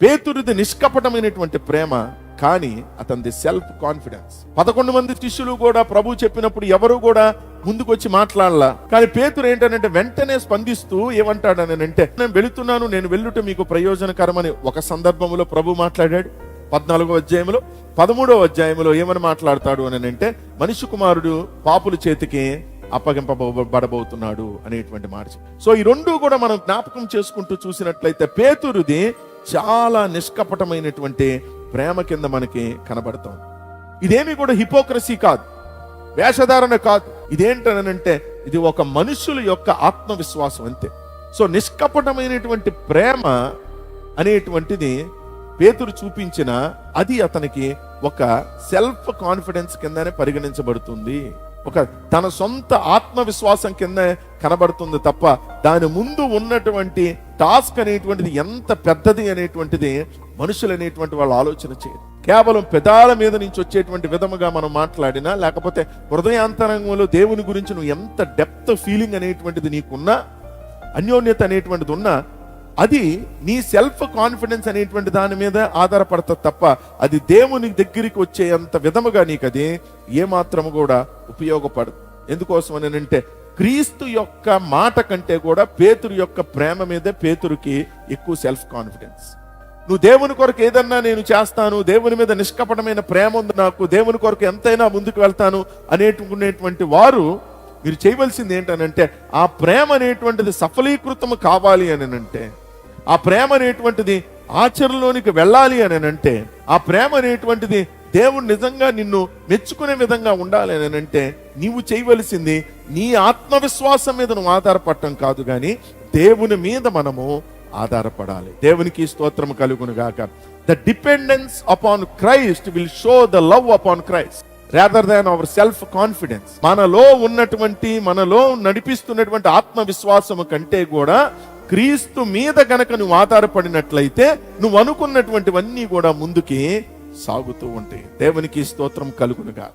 పేతురుది నిష్కపటమైనటువంటి ప్రేమ, కానీ అతనిది self confidence. 11 మంది శిష్యులు కూడా ప్రభు చెప్పినప్పుడు ఎవరు కూడా ముందుకొచ్చి మాట్లాడలా. కానీ పేతురు ఏంటనంటే వెంటనే స్పందిస్తూ ఏమంటాడనంటే, నేను వెళుతున్నాను, నేను వెళ్ళుట మీకు ప్రయోజనకరమని ఒక సందర్భంలో ప్రభు మాట్లాడాడు 14వ అధ్యాయంలో. 13వ అధ్యాయంలో ఏమని మాట్లాడతాడు అని అంటే, మనిషి కుమారుడు పాపుల చేతికి అప్పగింపబడబోతున్నాడు అనేటువంటి మాట. సో ఈ రెండు కూడా మనం జ్ఞాపకం చేసుకుంటూ చూసినట్లయితే పేతురుది చాలా నిష్కపటమైనటువంటి ప్రేమ కింద మనకి కనబడతాం. ఇదేమి కూడా హిపోక్రసీ కాదు, వేషధారణ కాదు. ఇదేంటనంటే ఇది ఒక మనుషుల యొక్క ఆత్మవిశ్వాసం అంతే. సో నిష్కపటమైనటువంటి ప్రేమ అనేటువంటిది పేతురు చూపించిన అది అతనికి ఒక సెల్ఫ్ కాన్ఫిడెన్స్ కిందనే పరిగణించబడుతుంది, ఒక తన సొంత ఆత్మవిశ్వాసం కింద కనబడుతుంది తప్ప దాని ముందు ఉన్నటువంటి టాస్క్ అనేటువంటిది ఎంత పెద్దది అనేటువంటిది మనుషులు అనేటువంటి వాళ్ళు ఆలోచన చేయరు. కేవలం పెదాల మీద నుంచి వచ్చేటువంటి విధముగా మనం మాట్లాడినా, లేకపోతే హృదయాంతరంగంలో దేవుని గురించి నువ్వు ఎంత డెప్త్ ఫీలింగ్ అనేటువంటిది నీకున్నా, అన్యోన్యత అనేటువంటిది ఉన్నా, అది నీ సెల్ఫ్ కాన్ఫిడెన్స్ అనేటువంటి దాని మీద ఆధారపడుతుంది తప్ప అది దేవుని దగ్గరికి వచ్చేంత విధముగా నీకు అది ఏమాత్రము కూడా ఉపయోగపడదు. ఎందుకోసం అని అంటే క్రీస్తు యొక్క మాట కంటే కూడా పేతురు యొక్క ప్రేమ మీదే పేతురుకి ఎక్కువ సెల్ఫ్ కాన్ఫిడెన్స్. నువ్వు దేవుని కొరకు ఏదన్నా నేను చేస్తాను, దేవుని మీద నిష్కపటమైన ప్రేమ ఉంది నాకు, దేవుని కొరకు ఎంతైనా ముందుకు వెళ్తాను అనేటువంటి వారు మీరు చేయవలసింది ఏంటనంటే, ఆ ప్రేమ అనేటువంటిది సఫలీకృతం కావాలి అని అంటే, ఆ ప్రేమ అనేటువంటిది ఆచరణలోనికి వెళ్ళాలి అని అంటే, ఆ ప్రేమ అనేటువంటిది దేవుడు నిజంగా నిన్ను మెచ్చుకునే విధంగా ఉండాలి అని అంటే, నీవు చేయవలసింది నీ ఆత్మవిశ్వాసం మీద నువ్వు ఆధారపడటం కాదు, కానీ దేవుని మీద మనము ఆధారపడాలి. దేవునికి స్తోత్రం కలుగును గాక. The dependence upon Christ will show the love upon Christ rather than our self confidence. మనలో నడిపిస్తున్నటువంటి ఆత్మవిశ్వాసము కంటే కూడా క్రీస్తు మీద గనక నువ్వు ఆధారపడినట్లయితే నువ్వు అనుకున్నటువంటివన్నీ కూడా ముందుకి సాగుతూ ఉంటాయి. దేవునికి స్తోత్రం కలుగునుగా.